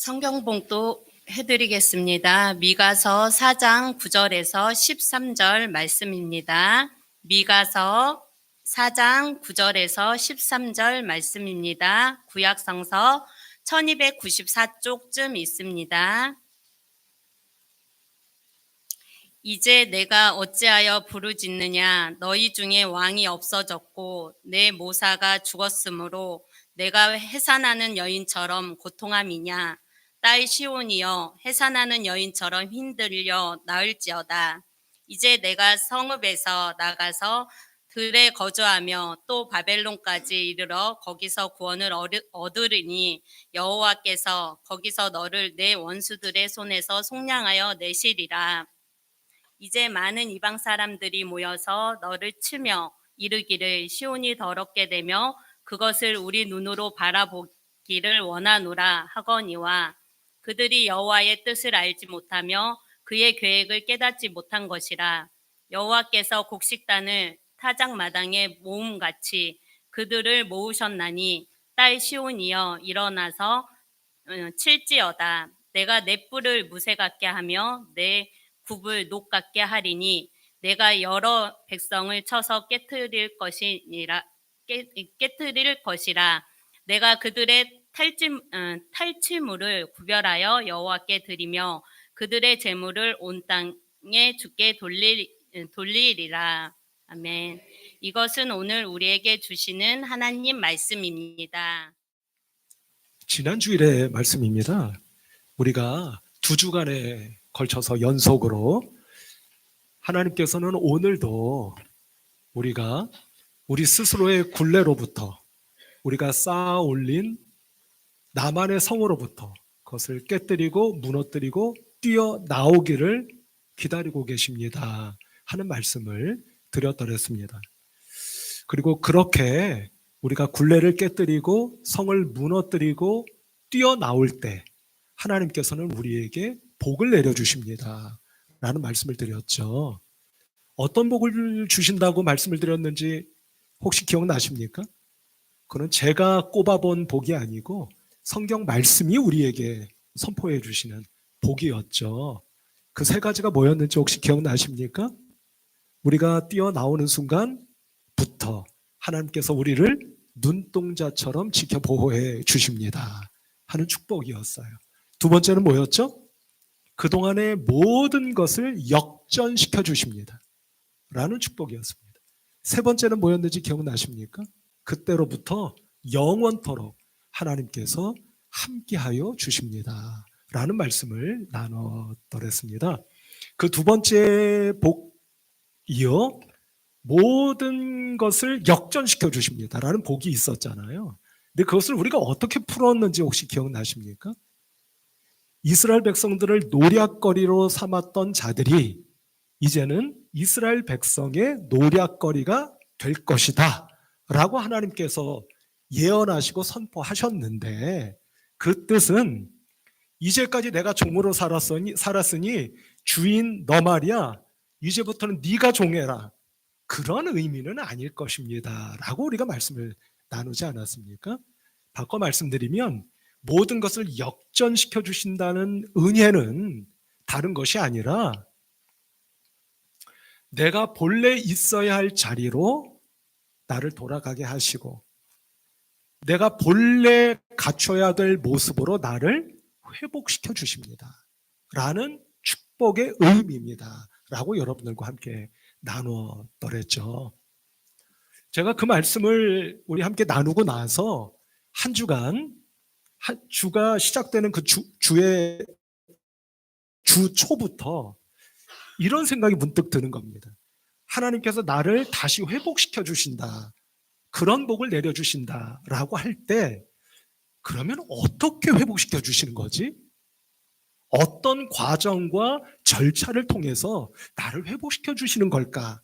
성경 봉독 해드리겠습니다. 미가서 4장 9절에서 13절 말씀입니다. 미가서 4장 9절에서 13절 말씀입니다. 구약성서 1294쪽쯤 있습니다. 이제 내가 어찌하여 부르짖느냐? 너희 중에 왕이 없어졌고 내 모사가 죽었으므로 내가 해산하는 여인처럼 고통함이냐? 딸 시온이여, 해산하는 여인처럼 힘들려 나을지어다. 이제 내가 성읍에서 나가서 들에 거주하며 또 바벨론까지 이르러 거기서 구원을 얻으리니 여호와께서 거기서 너를 내 원수들의 손에서 속량하여 내시리라. 이제 많은 이방 사람들이 모여서 너를 치며 이르기를 시온이 더럽게 되며 그것을 우리 눈으로 바라보기를 원하노라 하거니와, 그들이 여호와의 뜻을 알지 못하며 그의 계획을 깨닫지 못한 것이라. 여호와께서 곡식단을 타작마당에 모음같이 그들을 모으셨나니 딸 시온이여, 일어나서 칠지어다. 내가 내 뿔을 무쇠 같게 하며 내 굽을 녹 같게 하리니 내가 여러 백성을 쳐서 깨트릴 것이라. 내가 그들의 탈취물을 구별하여 여호와께 드리며 그들의 재물을 온 땅에 주께 돌리리라. 아멘. 이것은 오늘 우리에게 주시는 하나님 말씀입니다. 지난 주일의 말씀입니다. 우리가 2주간에 걸쳐서 연속으로 하나님께서는 오늘도 우리가 우리 스스로의 굴레로부터, 우리가 쌓아 올린 나만의 성으로부터 그것을 깨뜨리고 무너뜨리고 뛰어나오기를 기다리고 계십니다 하는 말씀을 드렸더랬습니다. 그리고 그렇게 우리가 굴레를 깨뜨리고 성을 무너뜨리고 뛰어나올 때 하나님께서는 우리에게 복을 내려주십니다 라는 말씀을 드렸죠. 어떤 복을 주신다고 말씀을 드렸는지 혹시 기억나십니까? 그건 제가 꼽아본 복이 아니고 성경 말씀이 우리에게 선포해 주시는 복이었죠. 그 3가지가 뭐였는지 혹시 기억나십니까? 우리가 뛰어나오는 순간부터 하나님께서 우리를 눈동자처럼 지켜 보호해 주십니다 하는 축복이었어요. 2번째는 뭐였죠? 그동안의 모든 것을 역전시켜 주십니다 라는 축복이었습니다. 3번째는 뭐였는지 기억나십니까? 그때로부터 영원토록 하나님께서 함께하여 주십니다 라는 말씀을 나눴더랬습니다. 그 2번째 복이요, 모든 것을 역전시켜 주십니다 라는 복이 있었잖아요. 근데 그것을 우리가 어떻게 풀었는지 혹시 기억나십니까? 이스라엘 백성들을 노략거리로 삼았던 자들이 이제는 이스라엘 백성의 노략거리가 될 것이다 라고 하나님께서 예언하시고 선포하셨는데, 그 뜻은 이제까지 내가 종으로 살았으니 주인 너 말이야, 이제부터는 네가 종해라, 그런 의미는 아닐 것입니다 라고 우리가 말씀을 나누지 않았습니까? 바꿔 말씀드리면 모든 것을 역전시켜 주신다는 은혜는 다른 것이 아니라 내가 본래 있어야 할 자리로 나를 돌아가게 하시고 내가 본래 갖춰야 될 모습으로 나를 회복시켜 주십니다 라는 축복의 의미입니다 라고 여러분들과 함께 나누었더랬죠. 제가 그 말씀을 우리 함께 나누고 나서 한 주가 시작되는 그 주의 주 초부터 이런 생각이 문득 드는 겁니다. 하나님께서 나를 다시 회복시켜 주신다, 그런 복을 내려주신다 라고 할 때, 그러면 어떻게 회복시켜 주시는 거지? 어떤 과정과 절차를 통해서 나를 회복시켜 주시는 걸까?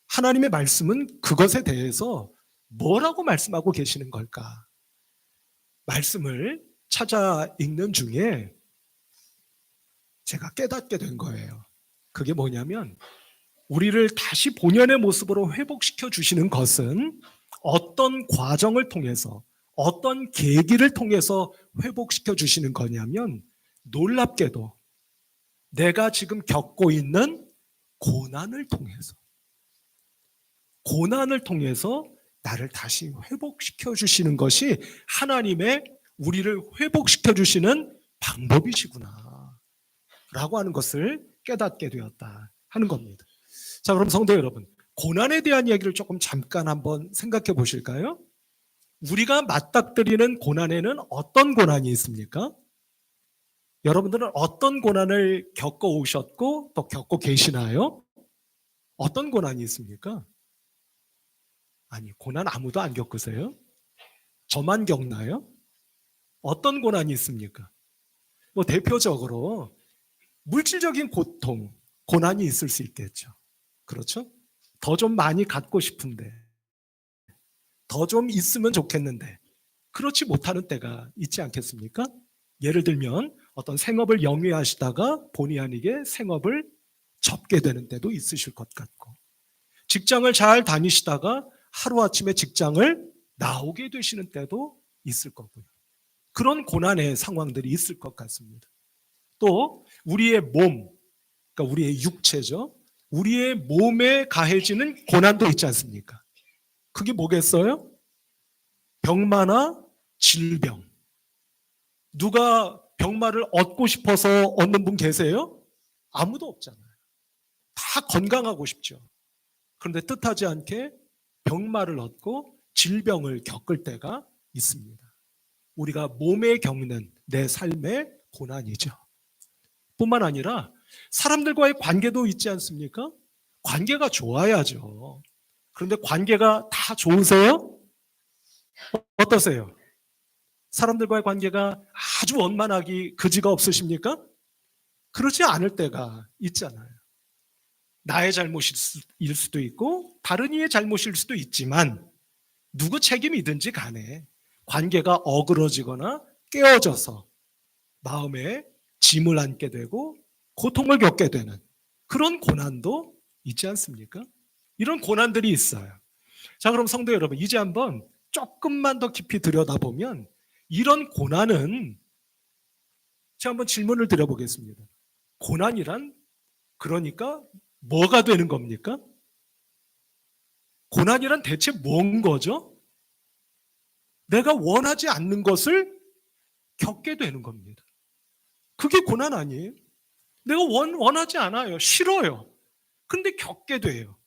하나님의 말씀은 그것에 대해서 뭐라고 말씀하고 계시는 걸까? 말씀을 찾아 읽는 중에 제가 깨닫게 된 거예요. 그게 뭐냐면, 우리를 다시 본연의 모습으로 회복시켜 주시는 것은 어떤 과정을 통해서, 어떤 계기를 통해서 회복시켜 주시는 거냐면 놀랍게도 내가 지금 겪고 있는 고난을 통해서 나를 다시 회복시켜 주시는 것이 하나님의 우리를 회복시켜 주시는 방법이시구나 라고 하는 것을 깨닫게 되었다 하는 겁니다. 자, 그럼 성도 여러분, 고난에 대한 이야기를 조금 잠깐 한번 생각해 보실까요? 우리가 맞닥뜨리는 고난에는 어떤 고난이 있습니까? 여러분들은 어떤 고난을 겪어 오셨고 또 겪고 계시나요? 어떤 고난이 있습니까? 아니, 고난 아무도 안 겪으세요? 저만 겪나요? 어떤 고난이 있습니까? 뭐 대표적으로 물질적인 고통, 고난이 있을 수 있겠죠. 그렇죠? 더 좀 많이 갖고 싶은데, 더 좀 있으면 좋겠는데, 그렇지 못하는 때가 있지 않겠습니까? 예를 들면 어떤 생업을 영위하시다가 본의 아니게 생업을 접게 되는 때도 있으실 것 같고, 직장을 잘 다니시다가 하루아침에 직장을 나오게 되시는 때도 있을 거고요. 그런 고난의 상황들이 있을 것 같습니다. 또 우리의 몸, 그러니까 우리의 육체죠. 우리의 몸에 가해지는 고난도 있지 않습니까? 그게 뭐겠어요? 병마나 질병. 누가 병마를 얻고 싶어서 얻는 분 계세요? 아무도 없잖아요. 다 건강하고 싶죠. 그런데 뜻하지 않게 병마를 얻고 질병을 겪을 때가 있습니다. 우리가 몸에 겪는 내 삶의 고난이죠. 뿐만 아니라 사람들과의 관계도 있지 않습니까? 관계가 좋아야죠. 그런데 관계가 다 좋으세요? 어떠세요? 사람들과의 관계가 아주 원만하기 그지가 없으십니까? 그렇지 않을 때가 있잖아요. 나의 잘못일 수도 있고 다른 이의 잘못일 수도 있지만 누구 책임이든지 간에 관계가 어그러지거나 깨어져서 마음에 짐을 안게 되고 고통을 겪게 되는 그런 고난도 있지 않습니까? 이런 고난들이 있어요. 자, 그럼 성도 여러분, 이제 한번 조금만 더 깊이 들여다보면 이런 고난은 제가 한번 질문을 드려보겠습니다. 고난이란 그러니까 뭐가 되는 겁니까? 고난이란 대체 뭔 거죠? 내가 원하지 않는 것을 겪게 되는 겁니다. 그게 고난 아니에요? 내가 원하지 않아요. 싫어요. 근데 겪게 돼요.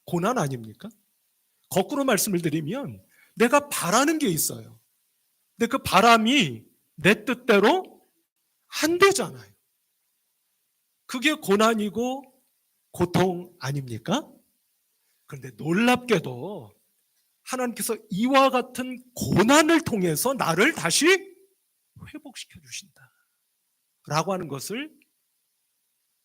고난 아닙니까? 거꾸로 말씀을 드리면 내가 바라는 게 있어요. 근데 그 바람이 내 뜻대로 안 되잖아요. 그게 고난이고 고통 아닙니까? 그런데 놀랍게도 하나님께서 이와 같은 고난을 통해서 나를 다시 회복시켜 주신다 라고 하는 것을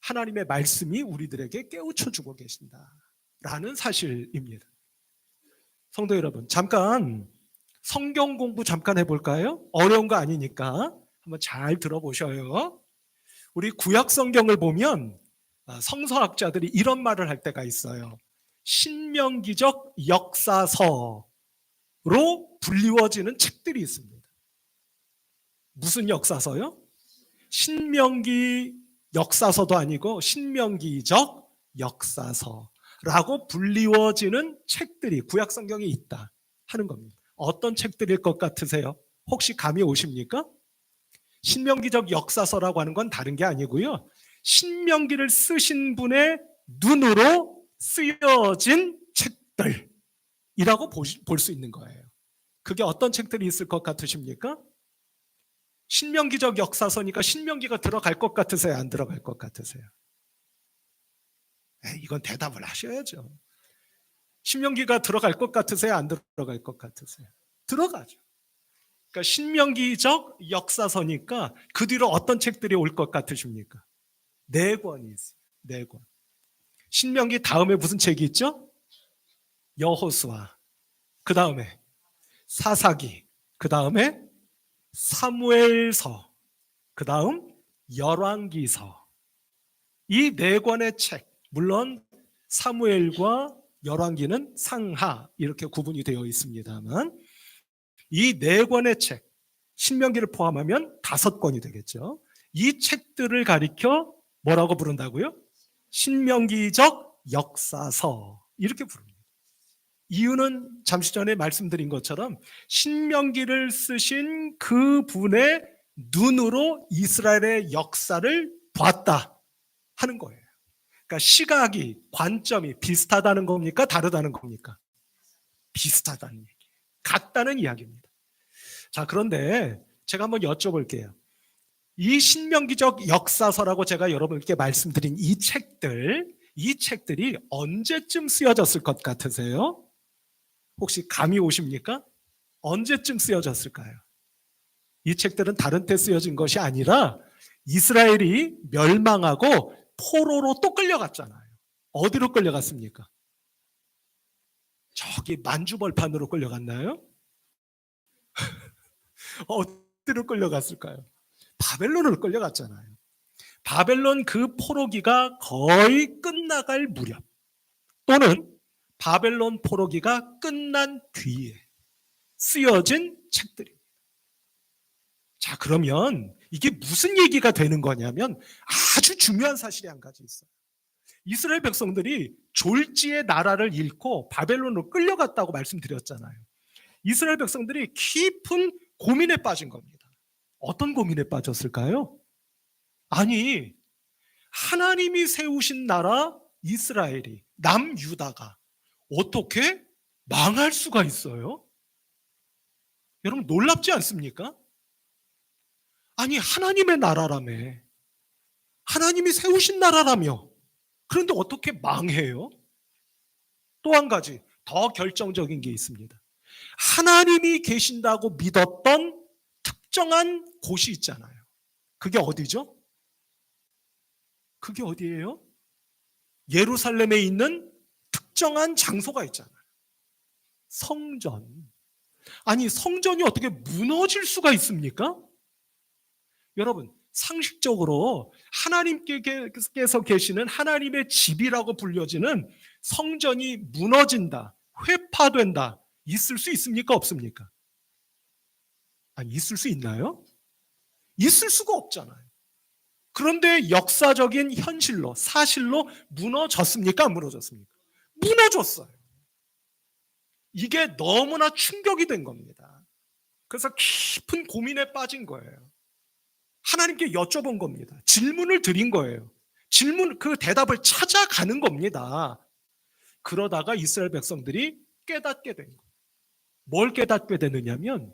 하나님의 말씀이 우리들에게 깨우쳐 주고 계신다라는 사실입니다. 성도 여러분, 잠깐 성경 공부 잠깐 해볼까요? 어려운 거 아니니까 한번 잘 들어보셔요. 우리 구약 성경을 보면 성서학자들이 이런 말을 할 때가 있어요. 신명기적 역사서로 불리워지는 책들이 있습니다. 무슨 역사서요? 신명기 역사서도 아니고 신명기적 역사서라고 불리워지는 책들이 구약 성경에 있다 하는 겁니다. 어떤 책들일 것 같으세요? 혹시 감이 오십니까? 신명기적 역사서라고 하는 건 다른 게 아니고요. 신명기를 쓰신 분의 눈으로 쓰여진 책들이라고 볼 수 있는 거예요. 그게 어떤 책들이 있을 것 같으십니까? 신명기적 역사서니까 신명기가 들어갈 것 같으세요? 안 들어갈 것 같으세요? 이건 대답을 하셔야죠. 신명기가 들어갈 것 같으세요? 안 들어갈 것 같으세요? 들어가죠. 그러니까 신명기적 역사서니까 그 뒤로 어떤 책들이 올 것 같으십니까? 4권이 있어요. 4권. 신명기 다음에 무슨 책이 있죠? 여호수아. 그 다음에 사사기. 그 다음에 사무엘서. 그 다음 열왕기서. 이 4권의 책. 물론 사무엘과 열왕기는 상하 이렇게 구분이 되어 있습니다만 이 네 권의 책, 신명기를 포함하면 5권이 되겠죠. 이 책들을 가리켜 뭐라고 부른다고요? 신명기적 역사서, 이렇게 부릅니다. 이유는 잠시 전에 말씀드린 것처럼 신명기를 쓰신 그 분의 눈으로 이스라엘의 역사를 봤다 하는 거예요. 그러니까 시각이, 관점이 비슷하다는 겁니까? 다르다는 겁니까? 비슷하다는 얘기, 같다는 이야기입니다. 자, 그런데 제가 한번 여쭤볼게요. 이 신명기적 역사서라고 제가 여러분께 말씀드린 이 책들이 언제쯤 쓰여졌을 것 같으세요? 혹시 감이 오십니까? 언제쯤 쓰여졌을까요? 이 책들은 다른 때 쓰여진 것이 아니라 이스라엘이 멸망하고 포로로 또 끌려갔잖아요. 어디로 끌려갔습니까? 저기 만주벌판으로 끌려갔나요? 어디로 끌려갔을까요? 바벨론으로 끌려갔잖아요. 바벨론 그 포로기가 거의 끝나갈 무렵, 또는 바벨론 포로기가 끝난 뒤에 쓰여진 책들입니다. 자, 그러면 이게 무슨 얘기가 되는 거냐면 아주 중요한 사실이 한 가지 있어요. 이스라엘 백성들이 졸지의 나라를 잃고 바벨론으로 끌려갔다고 말씀드렸잖아요. 이스라엘 백성들이 깊은 고민에 빠진 겁니다. 어떤 고민에 빠졌을까요? 아니, 하나님이 세우신 나라 이스라엘이, 남유다가 어떻게 망할 수가 있어요? 여러분 놀랍지 않습니까? 아니, 하나님의 나라라며, 하나님이 세우신 나라라며, 그런데 어떻게 망해요? 또 한 가지 더 결정적인 게 있습니다. 하나님이 계신다고 믿었던 특정한 곳이 있잖아요. 그게 어디죠? 그게 어디예요? 예루살렘에 있는 특정한 장소가 있잖아요. 성전. 아니, 성전이 어떻게 무너질 수가 있습니까? 여러분, 상식적으로 하나님께서 계시는 하나님의 집이라고 불려지는 성전이 무너진다, 회파된다, 있을 수 있습니까? 없습니까? 아니, 있을 수 있나요? 있을 수가 없잖아요. 그런데 역사적인 현실로, 사실로 무너졌습니까? 안 무너졌습니까? 무너졌어요. 이게 너무나 충격이 된 겁니다. 그래서 깊은 고민에 빠진 거예요. 하나님께 여쭤본 겁니다. 질문을 드린 거예요. 그 대답을 찾아가는 겁니다. 그러다가 이스라엘 백성들이 깨닫게 된 거예요. 뭘 깨닫게 되느냐면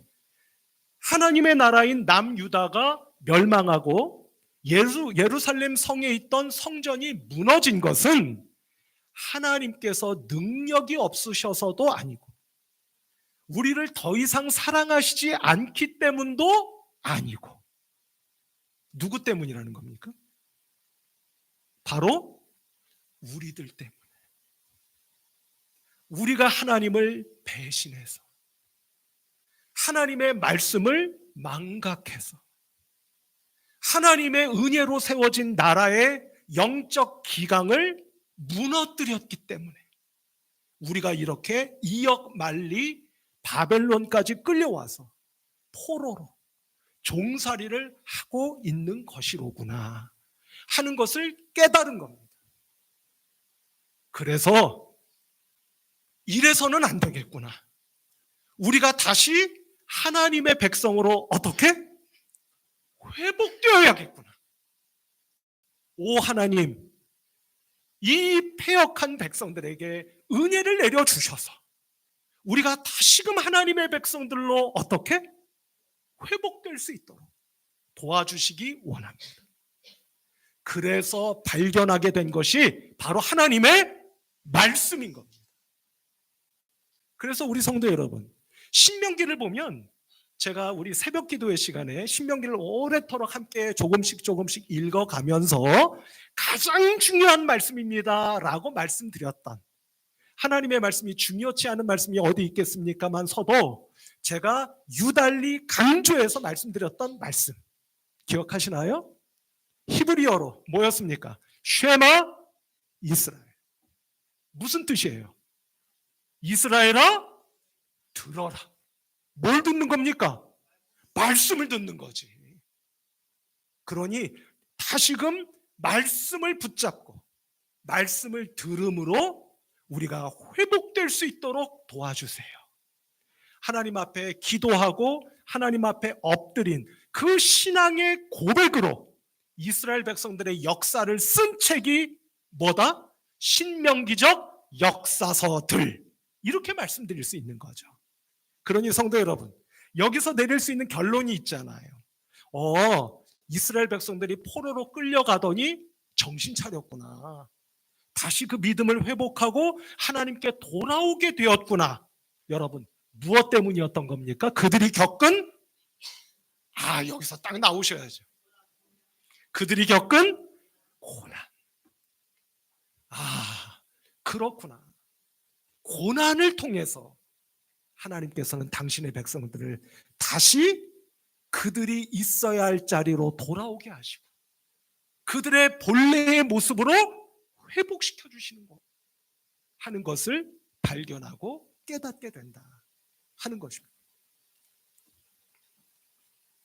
하나님의 나라인 남유다가 멸망하고 예루살렘 성에 있던 성전이 무너진 것은 하나님께서 능력이 없으셔서도 아니고 우리를 더 이상 사랑하시지 않기 때문도 아니고 누구 때문이라는 겁니까? 바로 우리들 때문에. 우리가 하나님을 배신해서 하나님의 말씀을 망각해서 하나님의 은혜로 세워진 나라의 영적 기강을 무너뜨렸기 때문에 우리가 이렇게 이역 만리 바벨론까지 끌려와서 포로로 종살이를 하고 있는 것이로구나 하는 것을 깨달은 겁니다. 그래서 이래서는 안 되겠구나. 우리가 다시 하나님의 백성으로 어떻게? 회복되어야겠구나. 오 하나님, 이 패역한 백성들에게 은혜를 내려주셔서 우리가 다시금 하나님의 백성들로 어떻게? 회복될 수 있도록 도와주시기 원합니다. 그래서 발견하게 된 것이 바로 하나님의 말씀인 겁니다. 그래서 우리 성도 여러분, 신명기를 보면 제가 우리 새벽 기도의 시간에 신명기를 오래도록 함께 조금씩 읽어가면서 가장 중요한 말씀입니다 라고 말씀드렸던 하나님의 말씀이 중요치 않은 말씀이 어디 있겠습니까만서도 제가 유달리 강조해서 말씀드렸던 말씀 기억하시나요? 히브리어로 뭐였습니까? 쉐마 이스라엘. 무슨 뜻이에요? 이스라엘아 들어라. 뭘 듣는 겁니까? 말씀을 듣는 거지. 그러니 다시금 말씀을 붙잡고 말씀을 들음으로 우리가 회복될 수 있도록 도와주세요. 하나님 앞에 기도하고 하나님 앞에 엎드린 그 신앙의 고백으로 이스라엘 백성들의 역사를 쓴 책이 뭐다? 신명기적 역사서들. 이렇게 말씀드릴 수 있는 거죠. 그러니 성도 여러분, 여기서 내릴 수 있는 결론이 있잖아요. 이스라엘 백성들이 포로로 끌려가더니 정신 차렸구나. 다시 그 믿음을 회복하고 하나님께 돌아오게 되었구나. 여러분, 무엇 때문이었던 겁니까? 그들이 겪은, 여기서 딱 나오셔야죠. 그들이 겪은 고난. 그렇구나. 고난을 통해서 하나님께서는 당신의 백성들을 다시 그들이 있어야 할 자리로 돌아오게 하시고 그들의 본래의 모습으로 회복시켜 주시는 것 하는 것을 발견하고 깨닫게 된다 하는 것입니다.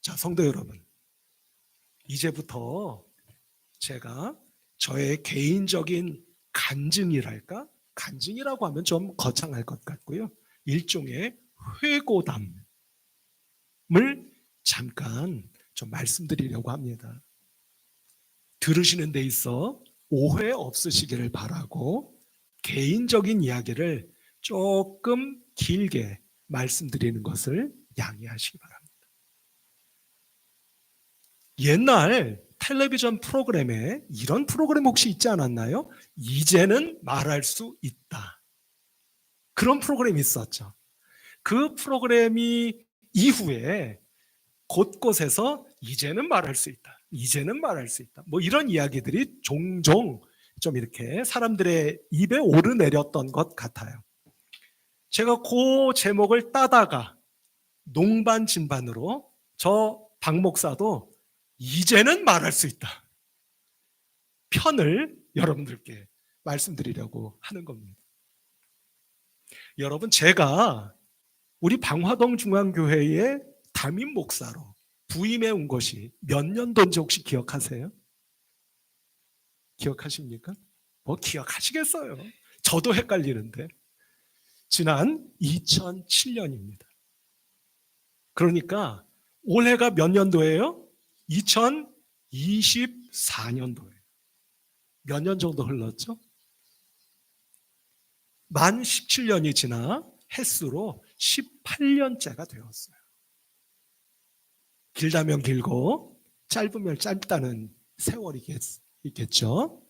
자, 성도 여러분, 이제부터 제가 저의 개인적인 간증이랄까? 간증이라고 하면 좀 거창할 것 같고요. 일종의 회고담을 잠깐 좀 말씀드리려고 합니다. 들으시는 데 있어 오해 없으시기를 바라고 개인적인 이야기를 조금 길게 말씀드리는 것을 양해하시기 바랍니다. 옛날 텔레비전 프로그램에 이런 프로그램 혹시 있지 않았나요? 이제는 말할 수 있다. 그런 프로그램이 있었죠. 그 프로그램이 이후에 곳곳에서 이제는 말할 수 있다. 이제는 말할 수 있다. 뭐 이런 이야기들이 종종 좀 이렇게 사람들의 입에 오르내렸던 것 같아요. 제가 그 제목을 따다가 농반진반으로 저 박 목사도 이제는 말할 수 있다 편을 여러분들께 말씀드리려고 하는 겁니다. 여러분, 제가 우리 방화동 중앙교회의 담임 목사로 부임해 온 것이 몇 년도인지 혹시 기억하세요? 기억하십니까? 뭐 기억하시겠어요? 저도 헷갈리는데 지난 2007년입니다. 그러니까 올해가 몇 년도예요? 2024년도예요. 몇 년 정도 흘렀죠? 만 17년이 지나 햇수로 18년째가 되었어요. 길다면 길고 짧으면 짧다는 세월이 있겠죠.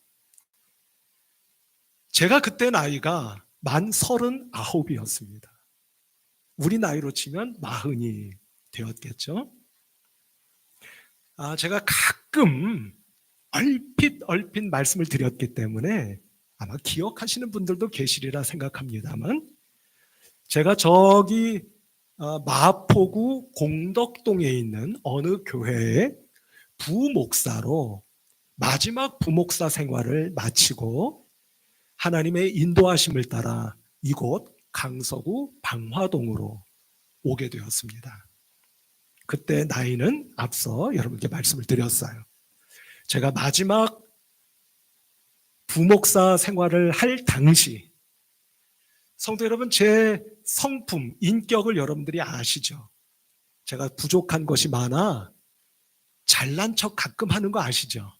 제가 그때 나이가 만 39이었습니다. 우리 나이로 치면 40이 되었겠죠. 제가 가끔 얼핏 말씀을 드렸기 때문에 아마 기억하시는 분들도 계시리라 생각합니다만, 제가 저기 마포구 공덕동에 있는 어느 교회의 부목사로 마지막 부목사 생활을 마치고 하나님의 인도하심을 따라 이곳 강서구 방화동으로 오게 되었습니다. 그때 나이는 앞서 여러분께 말씀을 드렸어요. 제가 마지막 부목사 생활을 할 당시, 성도 여러분, 제 성품, 인격을 여러분들이 아시죠? 제가 부족한 것이 많아 잘난 척 가끔 하는 거 아시죠?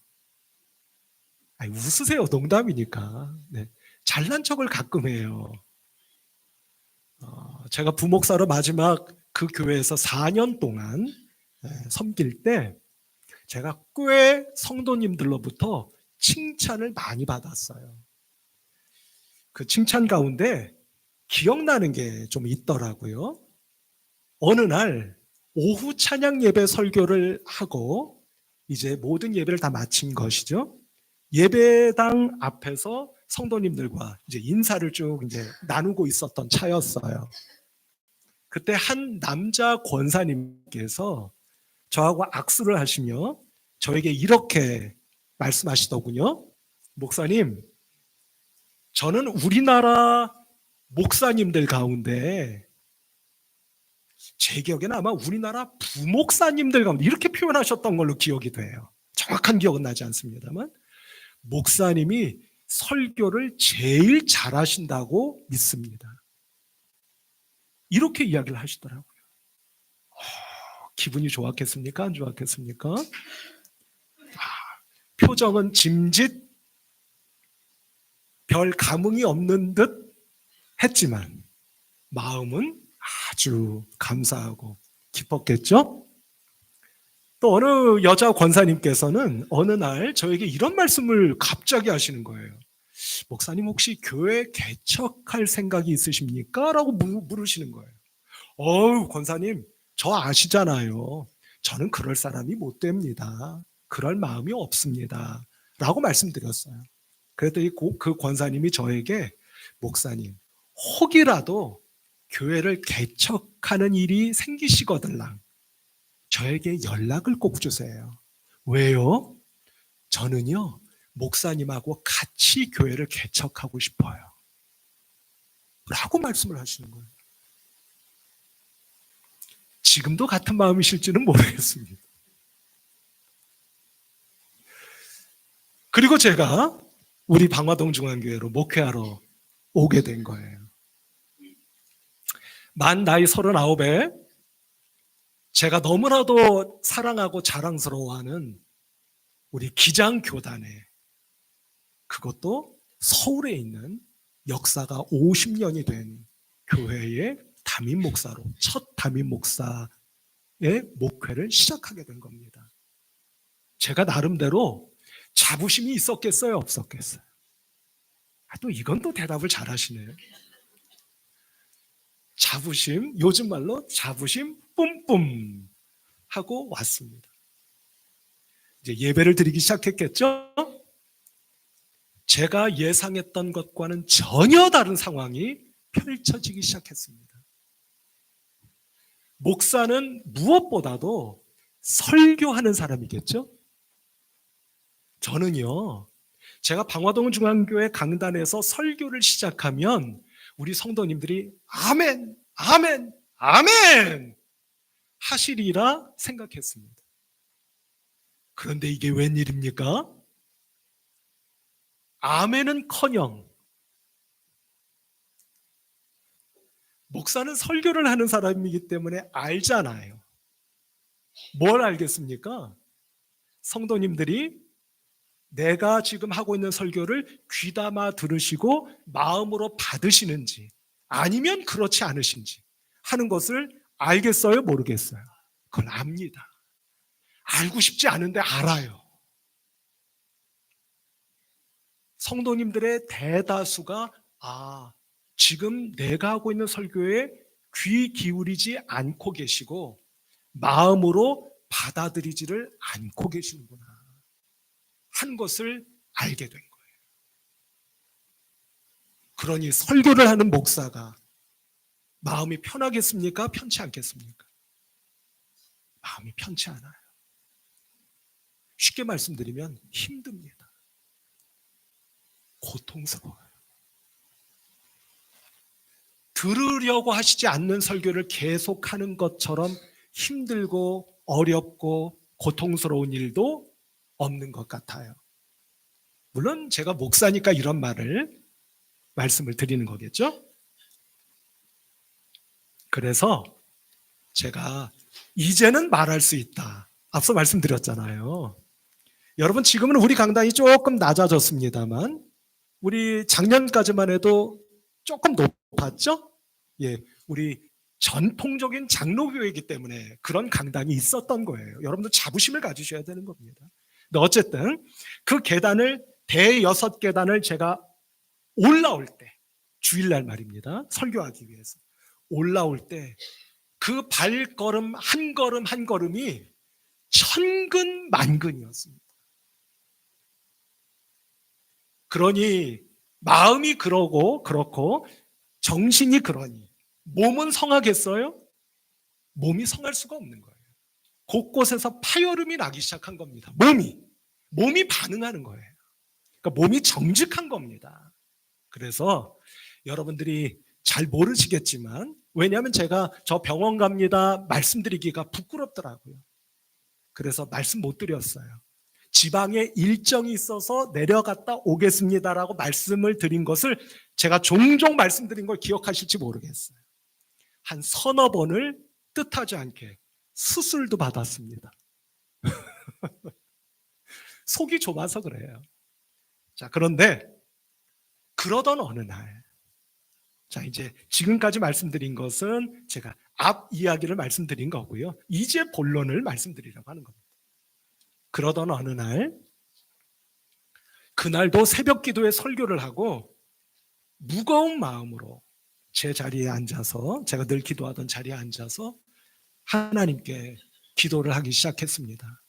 웃으세요. 농담이니까. 네. 잘난 척을 가끔 해요. 제가 부목사로 마지막 그 교회에서 4년 동안 섬길 때 제가 꽤 성도님들로부터 칭찬을 많이 받았어요. 그 칭찬 가운데 기억나는 게 좀 있더라고요. 어느 날 오후 찬양 예배 설교를 하고 이제 모든 예배를 다 마친 것이죠. 예배당 앞에서 성도님들과 이제 인사를 쭉 이제 나누고 있었던 차였어요. 그때 한 남자 권사님께서 저하고 악수를 하시며 저에게 이렇게 말씀하시더군요. 목사님, 저는 우리나라 목사님들 가운데 제 기억에는 아마 우리나라 부목사님들 가운데 이렇게 표현하셨던 걸로 기억이 돼요. 정확한 기억은 나지 않습니다만 목사님이 설교를 제일 잘하신다고 믿습니다. 이렇게 이야기를 하시더라고요. 기분이 좋았겠습니까? 안 좋았겠습니까? 표정은 짐짓 별 감흥이 없는 듯 했지만 마음은 아주 감사하고 기뻤겠죠? 또 어느 여자 권사님께서는 어느 날 저에게 이런 말씀을 갑자기 하시는 거예요. 목사님 혹시 교회 개척할 생각이 있으십니까? 라고 물으시는 거예요. 권사님 저 아시잖아요. 저는 그럴 사람이 못 됩니다. 그럴 마음이 없습니다. 라고 말씀드렸어요. 그랬더니 그 권사님이 저에게 목사님 혹이라도 교회를 개척하는 일이 생기시거들랑 저에게 연락을 꼭 주세요. 왜요? 저는요 목사님하고 같이 교회를 개척하고 싶어요. 라고 말씀을 하시는 거예요. 지금도 같은 마음이실지는 모르겠습니다. 그리고 제가 우리 방화동 중앙교회로 목회하러 오게 된 거예요. 만 나이 39에 제가 너무나도 사랑하고 자랑스러워하는 우리 기장교단에, 그것도 서울에 있는 역사가 50년이 된 교회의 담임 목사로, 첫 담임 목사의 목회를 시작하게 된 겁니다. 제가 나름대로 자부심이 있었겠어요? 없었겠어요? 또 이건 또 대답을 잘 하시네요. 자부심, 요즘 말로 자부심 뿜뿜 하고 왔습니다. 이제 예배를 드리기 시작했겠죠? 제가 예상했던 것과는 전혀 다른 상황이 펼쳐지기 시작했습니다. 목사는 무엇보다도 설교하는 사람이겠죠? 저는요, 제가 방화동 중앙교회 강단에서 설교를 시작하면 우리 성도님들이 아멘, 아멘, 아멘 하시리라 생각했습니다. 그런데 이게 웬일입니까? 아멘은커녕 목사는 설교를 하는 사람이기 때문에 알잖아요. 뭘 알겠습니까? 성도님들이 내가 지금 하고 있는 설교를 귀담아 들으시고 마음으로 받으시는지 아니면 그렇지 않으신지 하는 것을 알겠어요? 모르겠어요? 그걸 압니다. 알고 싶지 않은데 알아요. 성도님들의 대다수가 지금 내가 하고 있는 설교에 귀 기울이지 않고 계시고 마음으로 받아들이지를 않고 계시는구나 한 것을 알게 된 거예요. 그러니 설교를 하는 목사가 마음이 편하겠습니까? 편치 않겠습니까? 마음이 편치 않아요. 쉽게 말씀드리면 힘듭니다. 고통스러워요. 들으려고 하시지 않는 설교를 계속하는 것처럼 힘들고 어렵고 고통스러운 일도 없는 것 같아요. 물론 제가 목사니까 이런 말씀을 드리는 거겠죠? 그래서 제가 이제는 말할 수 있다. 앞서 말씀드렸잖아요. 여러분 지금은 우리 강단이 조금 낮아졌습니다만 우리 작년까지만 해도 조금 높았죠? 예, 우리 전통적인 장로교회이기 때문에 그런 강단이 있었던 거예요. 여러분도 자부심을 가지셔야 되는 겁니다. 근데 어쨌든 그 계단을 대여섯 계단을 제가 올라올 때 주일날 말입니다. 설교하기 위해서 올라올 때 그 발걸음 한 걸음 한 걸음이 천근만근이었습니다. 그러니 마음이 그렇고 정신이 그러니 몸은 성하겠어요? 몸이 성할 수가 없는 거예요. 곳곳에서 파열음이 나기 시작한 겁니다. 몸이 반응하는 거예요. 그러니까 몸이 정직한 겁니다. 그래서 여러분들이 잘 모르시겠지만 왜냐하면 제가 저 병원 갑니다 말씀드리기가 부끄럽더라고요. 그래서 말씀 못 드렸어요. 지방에 일정이 있어서 내려갔다 오겠습니다라고 말씀을 드린 것을 제가 종종 말씀드린 걸 기억하실지 모르겠어요. 한 서너 번을 뜻하지 않게 수술도 받았습니다. 속이 좁아서 그래요. 자, 그런데 그러던 어느 날, 자, 이제 지금까지 말씀드린 것은 제가 앞 이야기를 말씀드린 거고요. 이제 본론을 말씀드리려고 하는 겁니다. 그러던 어느 날, 그날도 새벽 기도에 설교를 하고 무거운 마음으로 제 자리에 앉아서, 제가 늘 기도하던 자리에 앉아서 하나님께 기도를 하기 시작했습니다.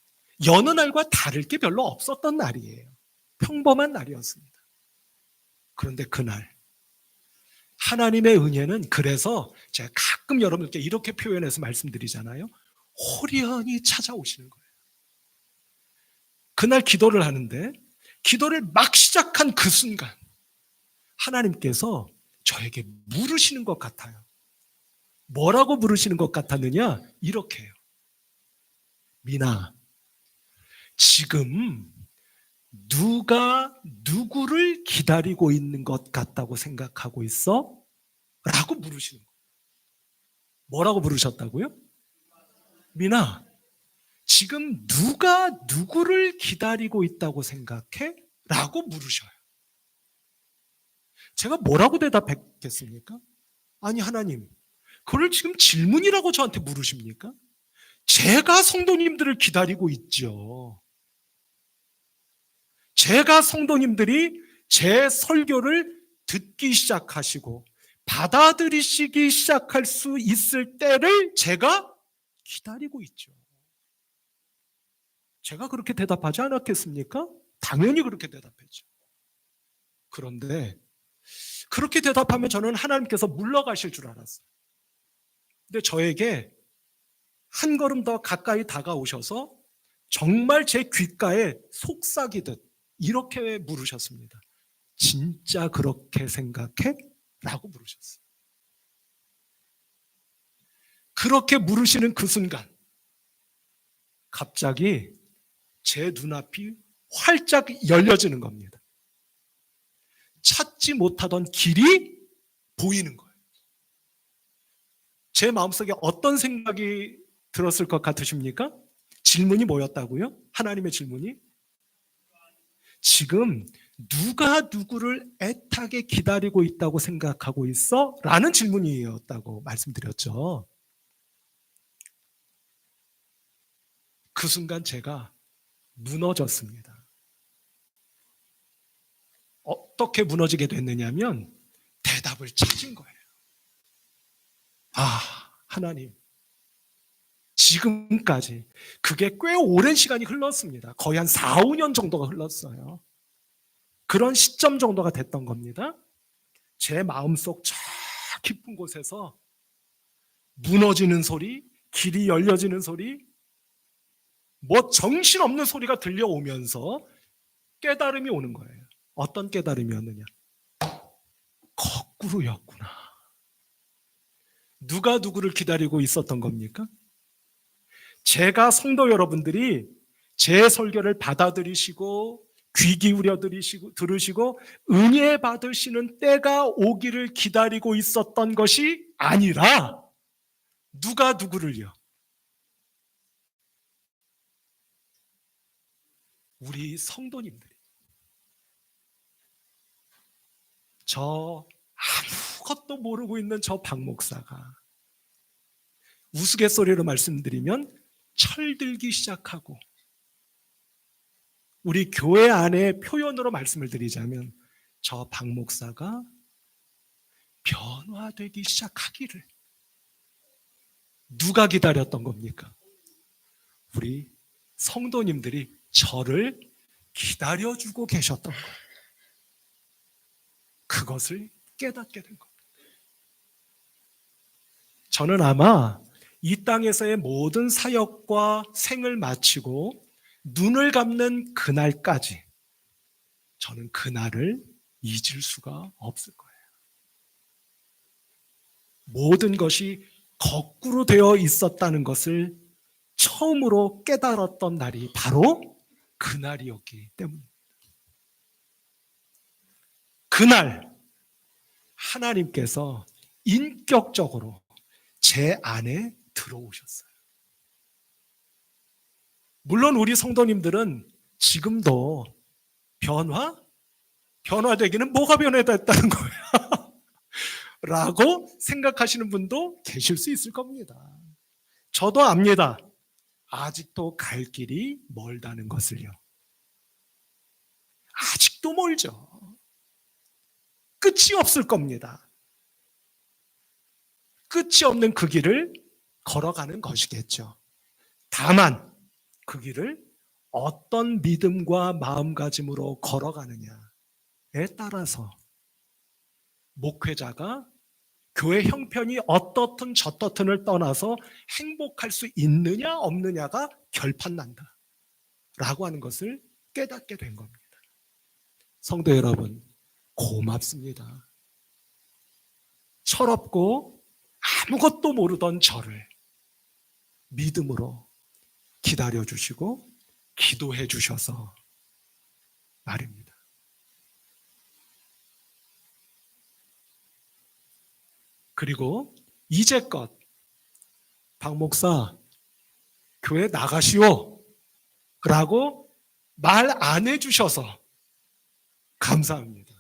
여느 날과 다를 게 별로 없었던 날이에요. 평범한 날이었습니다. 그런데 그날 하나님의 은혜는, 그래서 제가 가끔 여러분께 이렇게 표현해서 말씀드리잖아요. 호련히 찾아오시는 거예요. 그날 기도를 하는데 기도를 막 시작한 그 순간 하나님께서 저에게 물으시는 것 같아요. 뭐라고 물으시는 것 같았느냐? 이렇게 해요. 미나, 지금 누가 누구를 기다리고 있는 것 같다고 생각하고 있어? 라고 물으시는 거예요. 뭐라고 물으셨다고요? 미나, 지금 누가 누구를 기다리고 있다고 생각해? 라고 물으셔요. 제가 뭐라고 대답했겠습니까? 아니, 하나님, 그걸 지금 질문이라고 저한테 물으십니까? 제가 성도님들을 기다리고 있죠. 제가 성도님들이 제 설교를 듣기 시작하시고 받아들이시기 시작할 수 있을 때를 제가 기다리고 있죠. 제가 그렇게 대답하지 않았겠습니까? 당연히 그렇게 대답했죠. 그런데 그렇게 대답하면 저는 하나님께서 물러가실 줄 알았어요. 근데 저에게 한 걸음 더 가까이 다가오셔서 정말 제 귓가에 속삭이듯 이렇게 물으셨습니다. 진짜 그렇게 생각해? 라고 물으셨어요. 그렇게 물으시는 그 순간 갑자기 제 눈앞이 활짝 열려지는 겁니다. 찾지 못하던 길이 보이는 거예요. 제 마음속에 어떤 생각이 들었을 것 같으십니까? 질문이 뭐였다고요? 하나님의 질문이? 지금 누가 누구를 애타게 기다리고 있다고 생각하고 있어? 라는 질문이었다고 말씀드렸죠. 그 순간 제가 무너졌습니다. 어떻게 무너지게 됐느냐면 대답을 찾은 거예요. 아, 하나님, 지금까지 그게 꽤 오랜 시간이 흘렀습니다. 거의 한 4, 5년 정도가 흘렀어요. 그런 시점 정도가 됐던 겁니다. 제 마음속 저 깊은 곳에서 무너지는 소리, 길이 열려지는 소리, 뭐 정신없는 소리가 들려오면서 깨달음이 오는 거예요. 어떤 깨달음이었느냐? 거꾸로였구나. 누가 누구를 기다리고 있었던 겁니까? 제가 성도 여러분들이 제 설교를 받아들이시고 귀 기울여 들으시고 은혜 받으시는 때가 오기를 기다리고 있었던 것이 아니라 누가 누구를요? 우리 성도님들이. 저 아무것도 모르고 있는 저 박 목사가 우스갯소리로 말씀드리면 철들기 시작하고, 우리 교회 안에 표현으로 말씀을 드리자면 저 박 목사가 변화되기 시작하기를 누가 기다렸던 겁니까? 우리 성도님들이 저를 기다려주고 계셨던 거예요. 그것을 깨닫게 된 겁니다. 저는 아마 이 땅에서의 모든 사역과 생을 마치고 눈을 감는 그날까지 저는 그날을 잊을 수가 없을 거예요. 모든 것이 거꾸로 되어 있었다는 것을 처음으로 깨달았던 날이 바로 그날이었기 때문입니다. 그날 하나님께서 인격적으로 제 안에 들어오셨어요. 물론 우리 성도님들은 지금도 변화되기는 뭐가 변화됐다는 거야? 라고 생각하시는 분도 계실 수 있을 겁니다. 저도 압니다. 아직도 갈 길이 멀다는 것을요. 아직도 멀죠. 끝이 없을 겁니다. 끝이 없는 그 길을 걸어가는 것이겠죠. 다만 그 길을 어떤 믿음과 마음가짐으로 걸어가느냐에 따라서 목회자가 교회 형편이 어떻든 저떻든을 떠나서 행복할 수 있느냐 없느냐가 결판난다 라고 하는 것을 깨닫게 된 겁니다. 성도 여러분, 고맙습니다. 철없고 아무것도 모르던 저를 믿음으로 기다려주시고 기도해 주셔서 말입니다. 그리고 이제껏 박 목사 교회 나가시오 라고 말 안 해주셔서 감사합니다.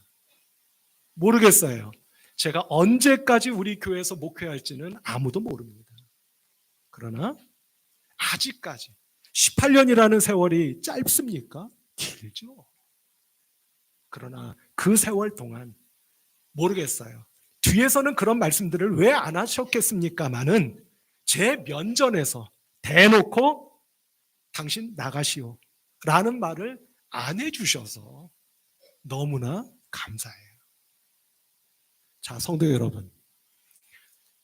모르겠어요. 제가 언제까지 우리 교회에서 목회할지는 아무도 모릅니다. 그러나 아직까지 18년이라는 세월이 짧습니까? 길죠. 그러나 그 세월 동안 모르겠어요. 뒤에서는 그런 말씀들을 왜 안 하셨겠습니까마는 제 면전에서 대놓고 당신 나가시오 라는 말을 안 해주셔서 너무나 감사해요. 자, 성도 여러분,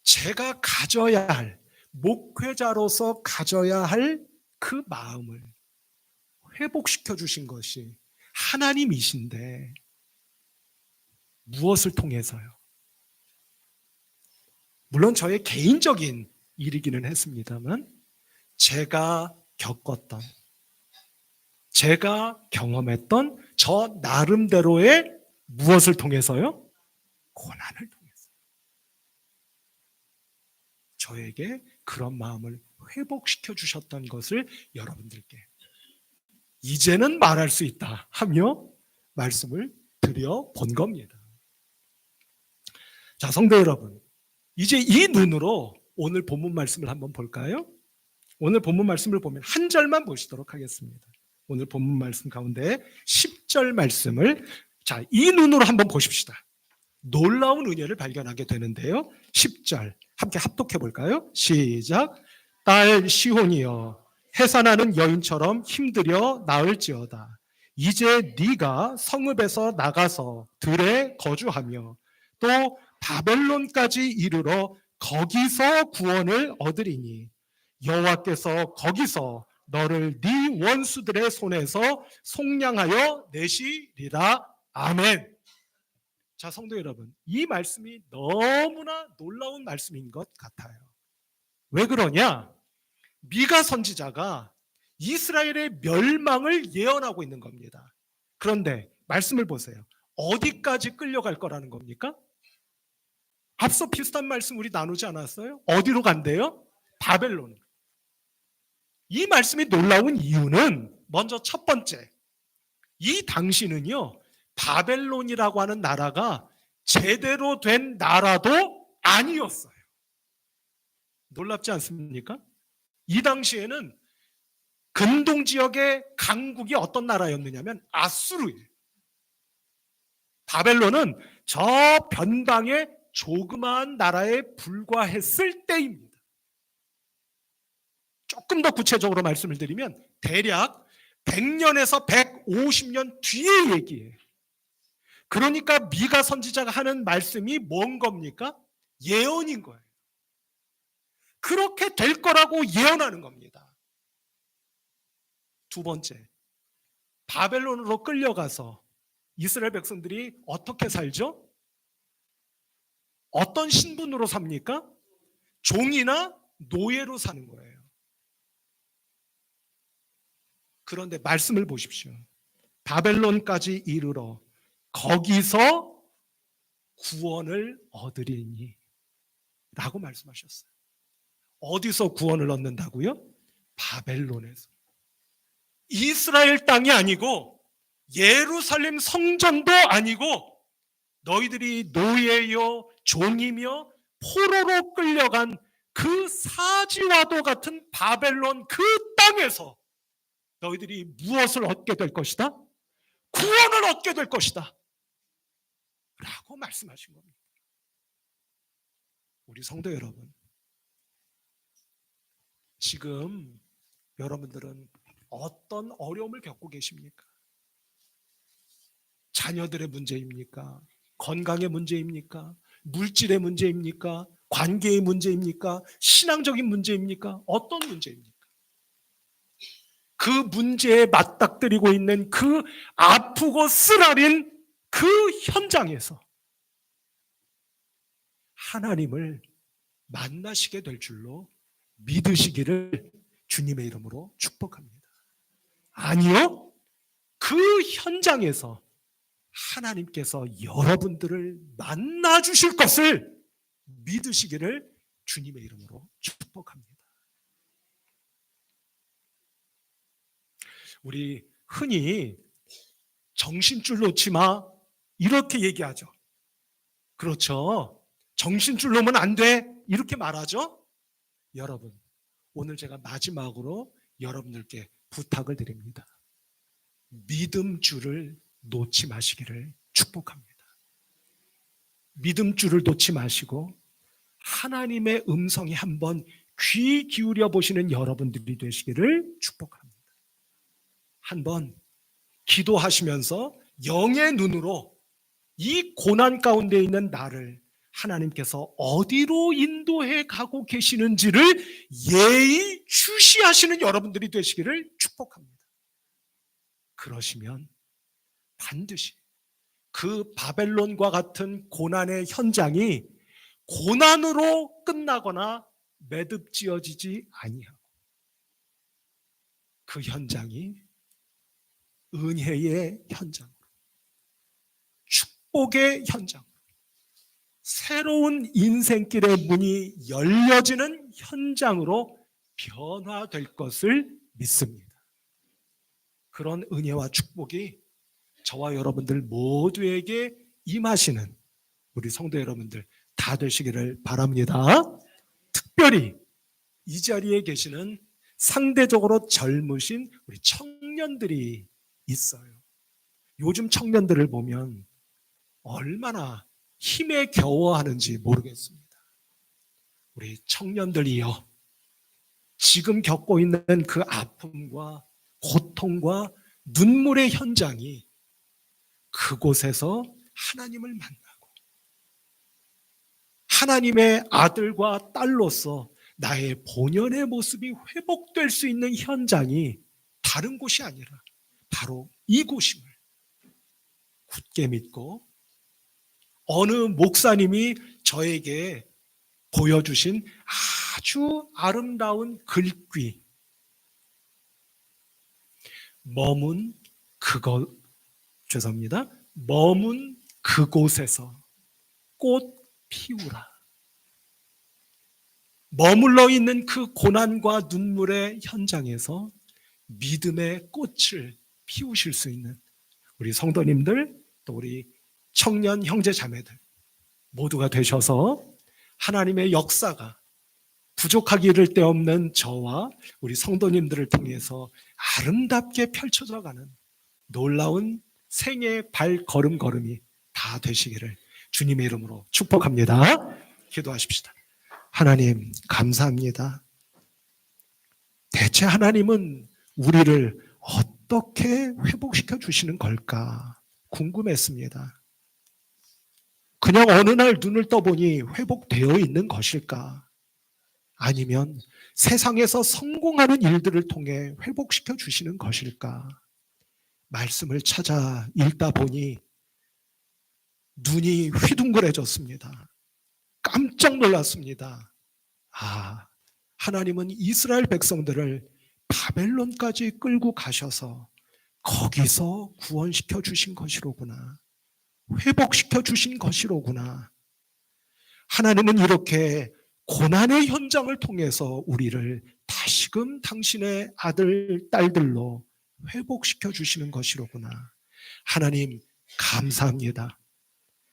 제가 가져야 할, 목회자로서 가져야 할 그 마음을 회복시켜 주신 것이 하나님이신데 무엇을 통해서요? 물론 저의 개인적인 일이기는 했습니다만 제가 겪었던, 제가 경험했던 저 나름대로의 무엇을 통해서요? 고난을 통해서 저에게 그런 마음을 회복시켜 주셨던 것을 여러분들께 이제는 말할 수 있다 하며 말씀을 드려 본 겁니다. 자, 성도 여러분, 이제 이 눈으로 오늘 본문 말씀을 한번 볼까요? 오늘 본문 말씀을 보면 한 절만 보시도록 하겠습니다. 오늘 본문 말씀 가운데 10절 말씀을 자, 이 눈으로 한번 보십시다. 놀라운 은혜를 발견하게 되는데요. 10절 함께 합독해 볼까요? 시작. 딸 시혼이여, 해산하는 여인처럼 힘들여 나을지어다. 이제 네가 성읍에서 나가서 들에 거주하며 또 바벨론까지 이르러 거기서 구원을 얻으리니 여호와께서 거기서 너를 네 원수들의 손에서 속량하여 내시리라. 아멘. 자, 성도 여러분, 이 말씀이 너무나 놀라운 말씀인 것 같아요. 왜 그러냐? 미가 선지자가 이스라엘의 멸망을 예언하고 있는 겁니다. 그런데 말씀을 보세요. 어디까지 끌려갈 거라는 겁니까? 앞서 비슷한 말씀 우리 나누지 않았어요? 어디로 간대요? 바벨론. 이 말씀이 놀라운 이유는 먼저 첫 번째, 이 당시는요, 바벨론이라고 하는 나라가 제대로 된 나라도 아니었어요. 놀랍지 않습니까? 이 당시에는 근동 지역의 강국이 어떤 나라였느냐면 아수르예요. 바벨론은 저 변방의 조그마한 나라에 불과했을 때입니다. 조금 더 구체적으로 말씀을 드리면 대략 100년에서 150년 뒤의 얘기예요. 그러니까 미가 선지자가 하는 말씀이 뭔 겁니까? 예언인 거예요. 그렇게 될 거라고 예언하는 겁니다. 두 번째, 바벨론으로 끌려가서 이스라엘 백성들이 어떻게 살죠? 어떤 신분으로 삽니까? 종이나 노예로 사는 거예요. 그런데 말씀을 보십시오. 바벨론까지 이르러 거기서 구원을 얻으리니 라고 말씀하셨어요. 어디서 구원을 얻는다고요? 바벨론에서. 이스라엘 땅이 아니고 예루살렘 성전도 아니고 너희들이 노예요 종이며 포로로 끌려간 그 사지와도 같은 바벨론 그 땅에서 너희들이 무엇을 얻게 될 것이다? 구원을 얻게 될 것이다 라고 말씀하신 겁니다. 우리 성도 여러분, 지금 여러분들은 어떤 어려움을 겪고 계십니까? 자녀들의 문제입니까? 건강의 문제입니까? 물질의 문제입니까? 관계의 문제입니까? 신앙적인 문제입니까? 어떤 문제입니까? 그 문제에 맞닥뜨리고 있는 그 아프고 쓰라린 그 현장에서 하나님을 만나시게 될 줄로 믿으시기를 주님의 이름으로 축복합니다. 아니요, 그 현장에서 하나님께서 여러분들을 만나 주실 것을 믿으시기를 주님의 이름으로 축복합니다. 우리 흔히 정신줄 놓지 마 이렇게 얘기하죠. 그렇죠. 정신줄 놓으면 안 돼 이렇게 말하죠. 여러분, 오늘 제가 마지막으로 여러분들께 부탁을 드립니다. 믿음줄을 놓지 마시기를 축복합니다. 믿음줄을 놓지 마시고 하나님의 음성이 한번 귀 기울여 보시는 여러분들이 되시기를 축복합니다. 한번 기도하시면서 영의 눈으로 이 고난 가운데 있는 나를 하나님께서 어디로 인도해 가고 계시는지를 예의주시하시는 여러분들이 되시기를 축복합니다. 그러시면 반드시 그 바벨론과 같은 고난의 현장이 고난으로 끝나거나 매듭지어지지 아니하고 그 현장이 은혜의 현장으로, 축복의 현장으로, 새로운 인생길의 문이 열려지는 현장으로 변화될 것을 믿습니다. 그런 은혜와 축복이 저와 여러분들 모두에게 임하시는 우리 성도 여러분들 다 되시기를 바랍니다. 특별히 이 자리에 계시는 상대적으로 젊으신 우리 청년들이 있어요. 요즘 청년들을 보면 얼마나 힘에 겨워하는지 모르겠습니다. 우리 청년들이여, 지금 겪고 있는 그 아픔과 고통과 눈물의 현장이 그곳에서 하나님을 만나고 하나님의 아들과 딸로서 나의 본연의 모습이 회복될 수 있는 현장이 다른 곳이 아니라 바로 이곳임을 굳게 믿고 어느 목사님이 저에게 보여주신 아주 아름다운 글귀, 머문 그곳에서 꽃 피우라. 머물러 있는 그 고난과 눈물의 현장에서 믿음의 꽃을 피우실 수 있는 우리 성도님들, 또 우리 청년 형제 자매들 모두가 되셔서 하나님의 역사가 부족하기 이를 데 없는 저와 우리 성도님들을 통해서 아름답게 펼쳐져가는 놀라운 생의 발걸음걸음이 다 되시기를 주님의 이름으로 축복합니다. 기도하십시다. 하나님 감사합니다. 대체 하나님은 우리를 어떻게 회복시켜 주시는 걸까 궁금했습니다. 그냥 어느 날 눈을 떠보니 회복되어 있는 것일까? 아니면 세상에서 성공하는 일들을 통해 회복시켜 주시는 것일까? 말씀을 찾아 읽다 보니 눈이 휘둥그레졌습니다. 깜짝 놀랐습니다. 하나님은 이스라엘 백성들을 바벨론까지 끌고 가셔서 거기서 구원시켜 주신 것이로구나. 회복시켜 주신 것이로구나. 하나님은 이렇게 고난의 현장을 통해서 우리를 다시금 당신의 아들, 딸들로 회복시켜 주시는 것이로구나. 하나님, 감사합니다.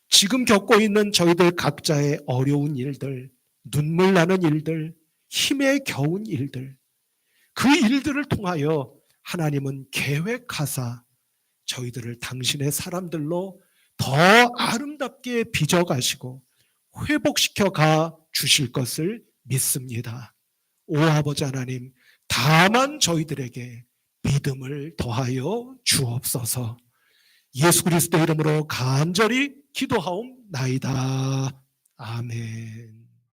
지금 겪고 있는 저희들 각자의 어려운 일들, 눈물 나는 일들, 힘에 겨운 일들, 그 일들을 통하여 하나님은 계획하사 저희들을 당신의 사람들로 더 아름답게 빚어가시고 회복시켜 가 주실 것을 믿습니다. 오 아버지 하나님, 다만 저희들에게 믿음을 더하여 주옵소서. 예수 그리스도 이름으로 간절히 기도하옵나이다. 아멘.